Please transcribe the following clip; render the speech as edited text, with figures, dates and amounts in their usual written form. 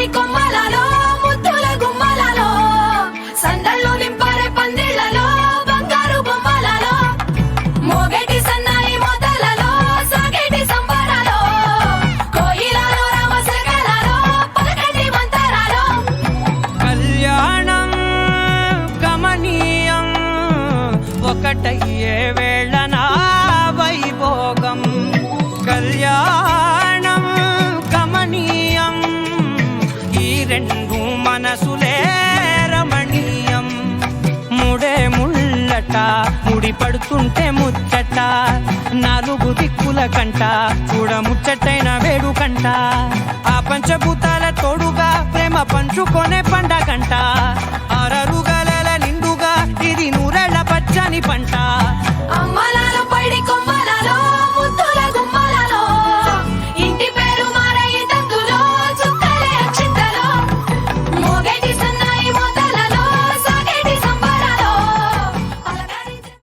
మామిడి కొమ్మలలో ముద్దుల గుమ్మలలో సందళ్ళు నింపారే పందిళ్లలో బంగారు బొమ్మలలో మోగేటి సన్నాయి మోతలలో సాగేటి సంబరాలో కోయిలలో రామసగలలో పలకటి మంతరాలో కళ్యాణం గమనీయం ఒకటయ్యే వేళనా వైభోగం కళ్యాణం గమనీయం ఈ రెండు మనసులే రమణీయం ముడే ముళ్ళట ముడి పడుతుంటే ముచ్చట నాలుగు దిక్కుల కంట చూడ ముచ్చటైన వేడుకంట ఆ పంచభూతాల తోడుగా ప్రేమ పంచుకొనే పండగంట ఆరరుగల నిండుగా ఇది నూరెళ్ళ పచ్చని పంట